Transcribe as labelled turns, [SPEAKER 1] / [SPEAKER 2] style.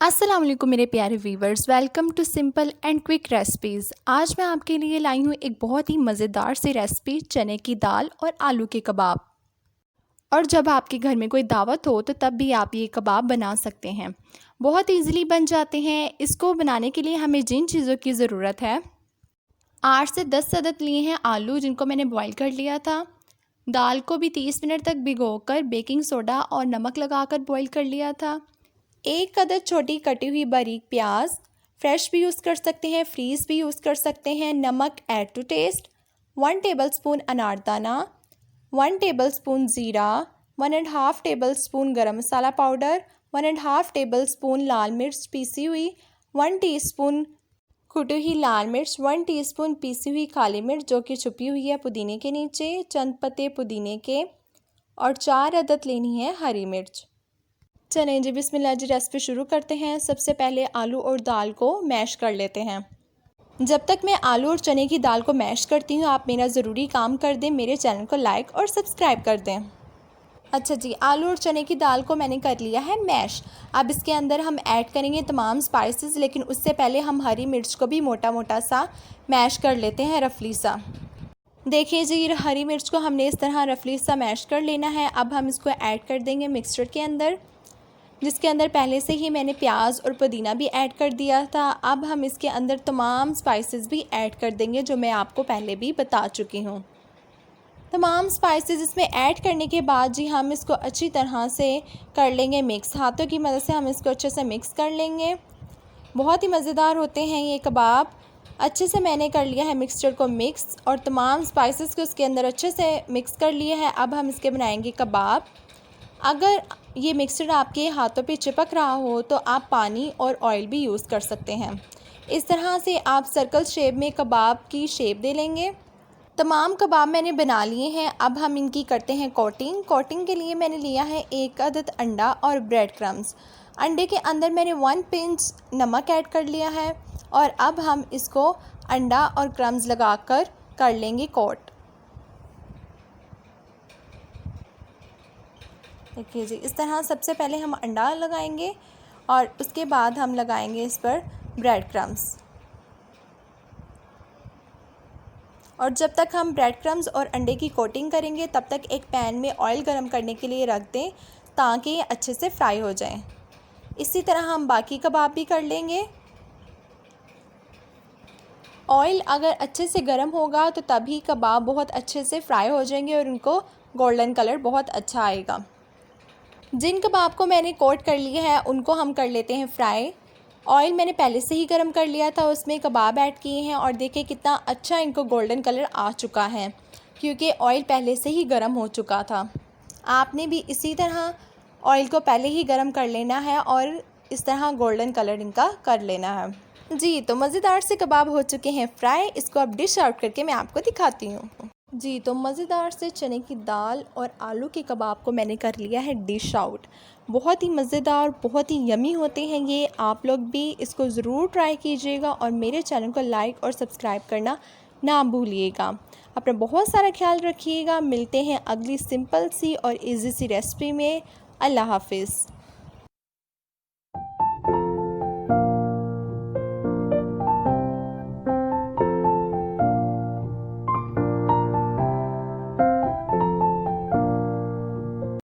[SPEAKER 1] अस्सलाम वालेकुम मेरे प्यारे viewers, welcome to simple and quick recipes. आज मैं आपके लिए लाई हूँ एक बहुत ही मज़ेदार सी रेसिपी, चने की दाल और आलू के कबाब। और जब आपके घर में कोई दावत हो तो तब भी आप ये कबाब बना सकते हैं। बहुत इजीली बन जाते हैं। इसको बनाने के लिए हमें जिन चीज़ों की ज़रूरत है, 8 से 10 अदद लिए हैं आलू, जिनको मैंने बॉईल कर लिया था। दाल को भी 30 मिनट तक भिगोकर बेकिंग सोडा और नमक लगाकर बॉईल कर लिया था। एक अदद छोटी कटी हुई बारीक प्याज, फ्रेश भी यूज़ कर सकते हैं, फ्रीज़ भी यूज़ कर सकते हैं। नमक ऐड टू टेस्ट। 1 टेबलस्पून अनारदाना, 1 टेबलस्पून ज़ीरा, 1.5 टेबलस्पून गरम मसाला पाउडर, 1.5 टेबलस्पून लाल मिर्च पीसी हुई, 1 टीस्पून कुटी हुई लाल मिर्च, 1 टीस्पून पीसी हुई काली मिर्च जो कि छुपी हुई है पुदीने के नीचे, चंद पत्ते पुदीने के, और 4 अदद लेनी है हरी मिर्च। चलें जी, बिस्मिल्लाह जी, रेसिपी शुरू करते हैं। सबसे पहले आलू और दाल को मैश कर लेते हैं। जब तक मैं आलू और चने की दाल को मैश करती हूँ, आप मेरा ज़रूरी काम कर दें, मेरे चैनल को लाइक और सब्सक्राइब कर दें। अच्छा जी, आलू और चने की दाल को मैंने कर लिया है मैश। अब इसके अंदर हम ऐड करेंगे तमाम स्पाइसेस, लेकिन उससे पहले हम हरी मिर्च को भी मोटा मोटा सा मैश कर लेते हैं, रफली सा। देखिए जी, हरी मिर्च को हमने इस तरह रफली सा मैश कर लेना है। अब हम इसको ऐड कर देंगे मिक्सचर के अंदर, जिसके अंदर पहले से ही मैंने प्याज और पुदीना भी ऐड कर दिया था। अब हम इसके अंदर तमाम स्पाइसेस भी ऐड कर देंगे, जो मैं आपको पहले भी बता चुकी हूँ। तमाम स्पाइसेस इसमें ऐड करने के बाद जी हम इसको अच्छी तरह से कर लेंगे मिक्स। हाथों की मदद से हम इसको अच्छे से मिक्स कर लेंगे। बहुत ही मज़ेदार होते हैं ये कबाब। अच्छे से मैंने कर लिया है मिक्सचर को मिक्स, और तमाम स्पाइसेस को इसके अंदर अच्छे से मिक्स कर लिए हैं। अब हम इसके बनाएंगे कबाब। अगर ये मिक्सचर आपके हाथों पे चिपक रहा हो तो आप पानी और ऑयल भी यूज़ कर सकते हैं। इस तरह से आप सर्कल शेप में कबाब की शेप दे लेंगे। तमाम कबाब मैंने बना लिए हैं। अब हम इनकी करते हैं कोटिंग। कोटिंग के लिए मैंने लिया है 1 अदद अंडा और ब्रेड क्रम्स। अंडे के अंदर मैंने 1 पिंच नमक ऐड कर लिया है, और अब हम इसको अंडा और क्रम्स लगाकर कर लेंगे कोट। देखिए जी, इस तरह सबसे पहले हम अंडा लगाएंगे और उसके बाद हम लगाएंगे इस पर ब्रेड क्रम्स। और जब तक हम ब्रेड क्रम्स और अंडे की कोटिंग करेंगे, तब तक एक पैन में ऑयल गरम करने के लिए रख दें, ताकि ये अच्छे से फ्राई हो जाएं। इसी तरह हम बाकी कबाब भी कर लेंगे। ऑयल अगर अच्छे से गर्म होगा तो तभी कबाब बहुत अच्छे से फ्राई हो जाएंगे और उनको गोल्डन कलर बहुत अच्छा आएगा। जिन कबाब को मैंने कोट कर लिया है उनको हम कर लेते हैं फ्राई। ऑयल मैंने पहले से ही गर्म कर लिया था, उसमें कबाब ऐड किए हैं, और देखिए कितना अच्छा इनको गोल्डन कलर आ चुका है, क्योंकि ऑयल पहले से ही गर्म हो चुका था। आपने भी इसी तरह ऑयल को पहले ही गर्म कर लेना है और इस तरह गोल्डन कलर इनका कर लेना है। जी, तो मज़ेदार से कबाब हो चुके हैं फ्राई। इसको अब डिश आउट करके मैं आपको दिखाती हूँ। जी, तो मज़ेदार से चने की दाल और आलू के कबाब को मैंने कर लिया है डिश आउट। बहुत ही मज़ेदार, बहुत ही यमी होते हैं ये। आप लोग भी इसको ज़रूर ट्राई कीजिएगा और मेरे चैनल को लाइक और सब्सक्राइब करना ना भूलिएगा। अपना बहुत सारा ख्याल रखिएगा। मिलते हैं अगली सिंपल सी और इजी सी रेसिपी में। अल्लाह हाफिज़।